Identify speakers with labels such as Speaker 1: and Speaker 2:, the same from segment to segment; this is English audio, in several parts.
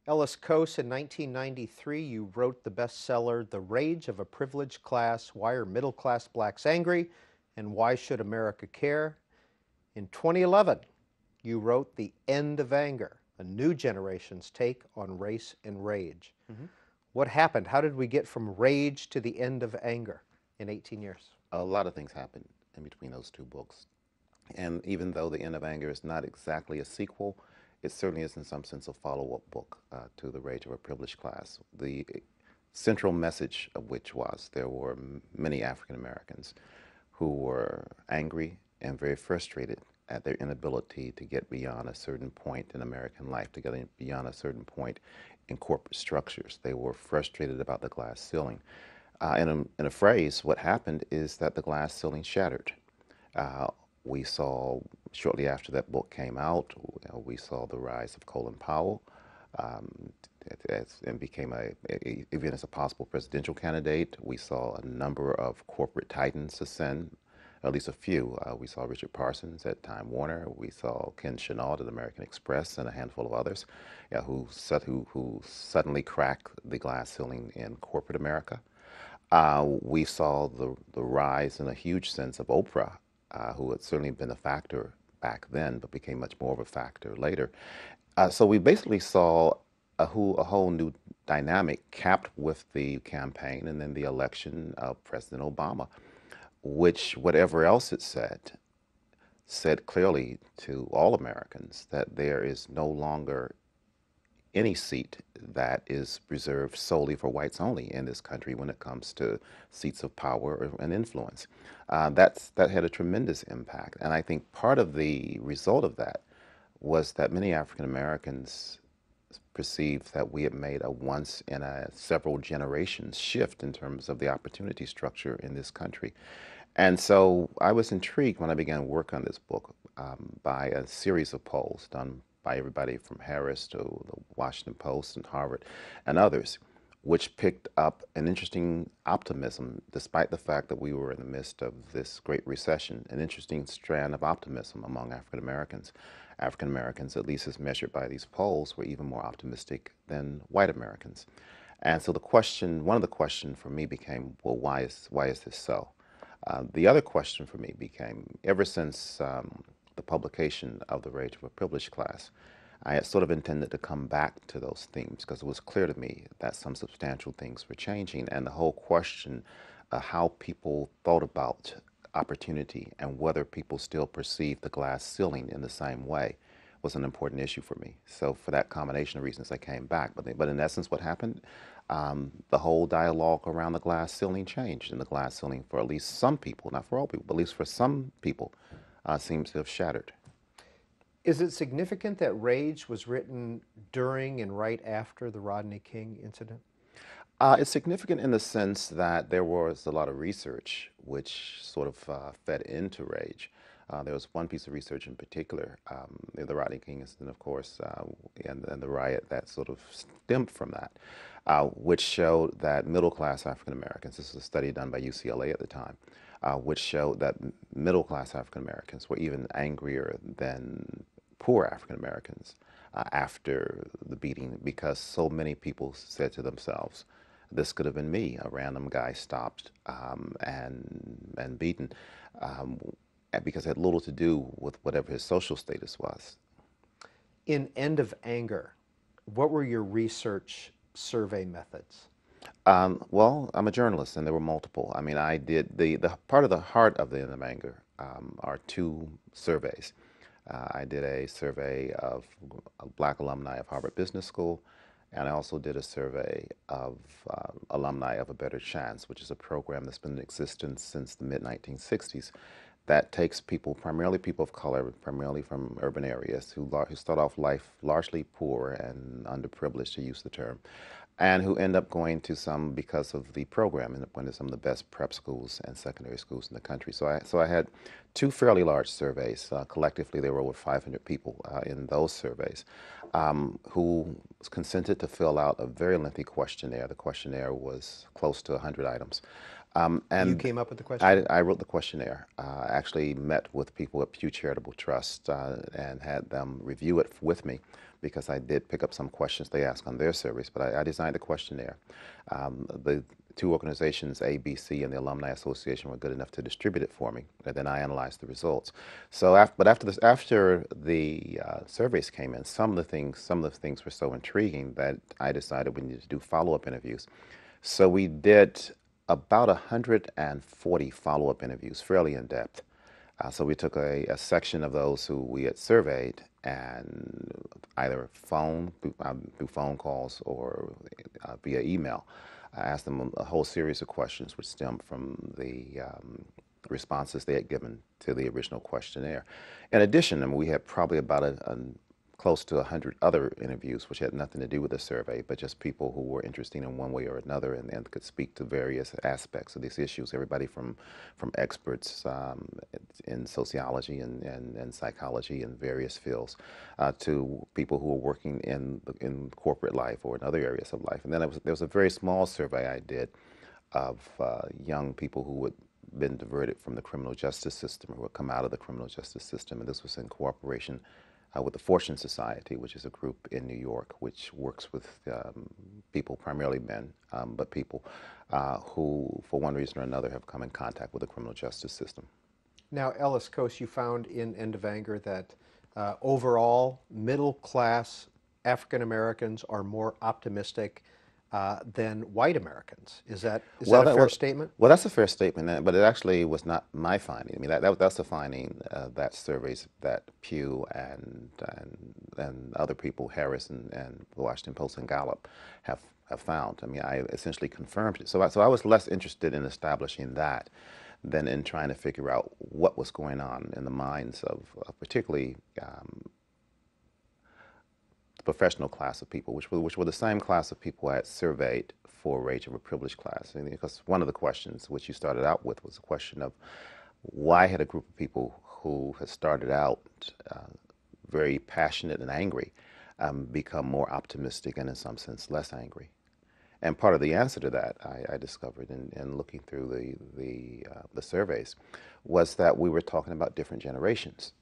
Speaker 1: Ellis Cose, in 1993, you wrote the bestseller, The Rage of a Privileged Class, Why Are Middle Class Blacks Angry, and Why Should America Care? In 2011, you wrote The End of Anger, a new generation's take on race and rage. What happened? How did we get from rage to the end of anger in 18 years?
Speaker 2: A lot of things happened in between those two books. And even though The End of Anger is not exactly a sequel, it certainly is in some sense a follow-up book to The Rage of a Privileged Class. The central message of which was there were many African Americans who were angry and very frustrated at their inability to get beyond a certain point in American life, to get beyond a certain point in corporate structures. They were frustrated about the glass ceiling. In a phrase, what happened is that the glass ceiling shattered. Uh, we saw shortly after that book came out, we saw the rise of Colin Powell and became even as a possible presidential candidate. We saw a number of corporate titans ascend, at least a few. We saw Richard Parsons at Time Warner. We saw Ken Chenault at American Express and a handful of others who suddenly cracked the glass ceiling in corporate America. We saw the rise in a huge sense of Oprah, who had certainly been a factor back then, but became much more of a factor later. So we basically saw a whole new dynamic capped with the campaign and then the election of President Obama, which, whatever else it said clearly to all Americans that there is no longer any seat that is reserved solely for whites only in this country when it comes to seats of power and influence. That had a tremendous impact. And I think part of the result of that was that many African Americans perceived that we had made a once in a several generations shift in terms of the opportunity structure in this country. And so I was intrigued when I began work on this book by a series of polls done by everybody from Harris to the Washington Post and Harvard and others, which picked up an interesting optimism, despite the fact that we were in the midst of this great recession, an interesting strand of optimism among African Americans. African Americans, at least as measured by these polls, were even more optimistic than white Americans. And so one of the questions for me became, well, why is this so? The other question for me became, ever since the publication of The Rage of a Privileged Class, I had sort of intended to come back to those themes because it was clear to me that some substantial things were changing, and the whole question of how people thought about opportunity and whether people still perceive the glass ceiling in the same way was an important issue for me. So for that combination of reasons, I came back. But in essence, what happened? The whole dialogue around the glass ceiling changed, and the glass ceiling, for at least some people, not for all people, but at least for some people, seems to have shattered.
Speaker 1: Is it significant that Rage was written during and right after the Rodney King incident?
Speaker 2: It's significant in the sense that there was a lot of research which sort of fed into Rage. There was one piece of research in particular, the Rodney King incident, of course, and the riot that sort of stemmed from that, which showed that middle-class African Americans, this was a study done by UCLA at the time, which showed that middle-class African Americans were even angrier than poor African Americans after the beating because so many people said to themselves, this could have been me, a random guy stopped and beaten, because it had little to do with whatever his social status was.
Speaker 1: In End of Anger, what were your research survey methods?
Speaker 2: Well, I'm a journalist, and there were multiple. I mean, I did the part of the heart of the End of Anger are two surveys. I did a survey of black alumni of Harvard Business School, and I also did a survey of alumni of A Better Chance, which is a program that's been in existence since the mid-1960s that takes people, primarily people of color, primarily from urban areas, who start off life largely poor and underprivileged, to use the term, and who end up going to some, because of the program, end up going to some of the best prep schools and secondary schools in the country. So I had two fairly large surveys. Collectively, there were over 500 people in those surveys who consented to fill out a very lengthy questionnaire. The questionnaire was close to 100 items.
Speaker 1: You
Speaker 2: And
Speaker 1: came up with the questionnaire?
Speaker 2: I wrote the questionnaire. I actually met with people at Pew Charitable Trust and had them review it with me because I did pick up some questions they asked on their surveys, but I designed the questionnaire. The two organizations, ABC and the Alumni Association, were good enough to distribute it for me, and then I analyzed the results. So, after the surveys came in, some of the things were so intriguing that I decided we needed to do follow-up interviews. So we did about 140 follow-up interviews, fairly in depth. So we took a section of those who we had surveyed and either through phone calls or via email, I asked them a whole series of questions which stemmed from the responses they had given to the original questionnaire. In addition, I mean, we had probably about close to 100 other interviews which had nothing to do with the survey, but just people who were interested in one way or another and could speak to various aspects of these issues. Everybody from experts in sociology and psychology in various fields to people who were working in corporate life or in other areas of life. And then there was a very small survey I did of young people who had been diverted from the criminal justice system or would come out of the criminal justice system, and this was in cooperation with the Fortune Society, which is a group in New York which works with people, primarily men, but people who, for one reason or another, have come in contact with the criminal justice system.
Speaker 1: Now, Ellis Cose, you found in End of Anger that overall middle-class African Americans are more optimistic than white Americans. Is that a fair statement?
Speaker 2: Well, that's a fair statement, but it actually was not my finding. I mean, that's a finding that surveys that Pew and other people, Harris and the Washington Post and Gallup, have found. I mean, I essentially confirmed it. So I was less interested in establishing that than in trying to figure out what was going on in the minds of particularly professional class of people, which were the same class of people I had surveyed for Rage of a Privileged Class. And because one of the questions which you started out with was a question of why had a group of people who had started out very passionate and angry become more optimistic and in some sense less angry. And part of the answer to that, I discovered in looking through the surveys, was that we were talking about different generations.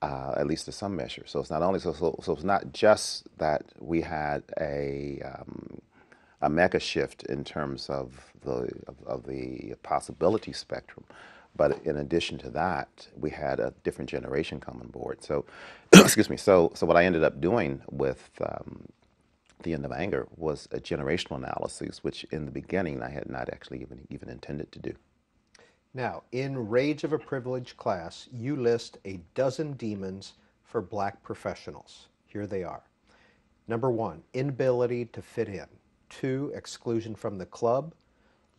Speaker 2: At least to some measure. So it's not only so it's not just that we had a mega shift in terms of the possibility spectrum, but in addition to that, we had a different generation come on board. So, excuse me. So what I ended up doing with the End of Anger was a generational analysis, which in the beginning I had not actually even intended to do.
Speaker 1: Now, in Rage of a Privileged Class, you list a dozen demons for black professionals. Here they are. Number 1, inability to fit in. 2, exclusion from the club.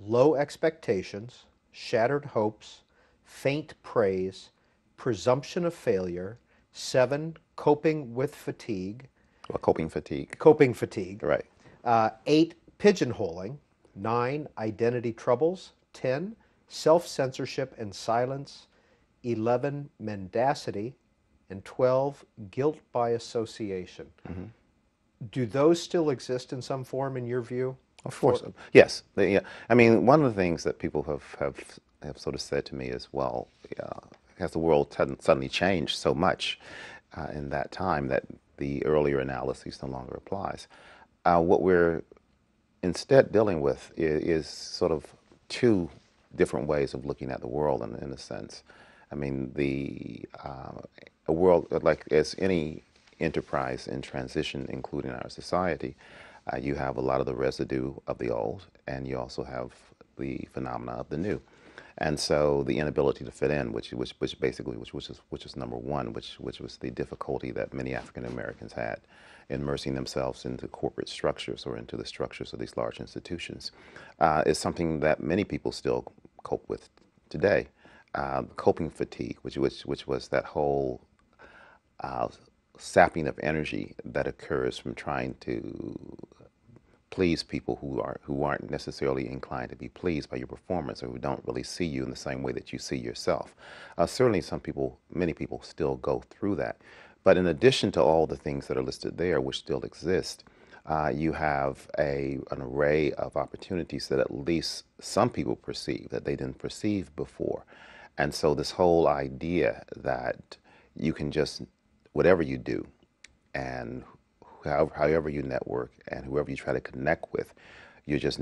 Speaker 1: Low expectations, shattered hopes, faint praise, presumption of failure. 7, coping with fatigue.
Speaker 2: Well, coping fatigue.
Speaker 1: Coping fatigue.
Speaker 2: Right.
Speaker 1: 8, pigeonholing. 9, identity troubles. 10, self-censorship and silence. 11, mendacity. And 12, guilt by association.
Speaker 2: Mm-hmm.
Speaker 1: Do those still exist in some form in your view?
Speaker 2: Of course, yes. Yeah. I mean, one of the things that people have sort of said to me is, well, has the world suddenly changed so much in that time that the earlier analysis no longer applies? What we're instead dealing with is sort of two different ways of looking at the world in a sense. I mean, a world, like as any enterprise in transition, including our society, you have a lot of the residue of the old, and you also have the phenomena of the new. And so the inability to fit in, which is number one, which was the difficulty that many African Americans had immersing themselves into corporate structures or into the structures of these large institutions, is something that many people still cope with today. Coping fatigue, which was that whole sapping of energy that occurs from trying to please people who aren't necessarily inclined to be pleased by your performance or who don't really see you in the same way that you see yourself. Certainly many people still go through that. But in addition to all the things that are listed there, which still exist, you have an array of opportunities that at least some people perceive that they didn't perceive before. And so this whole idea that you can just, whatever you do, and however you network and whoever you try to connect with, you're just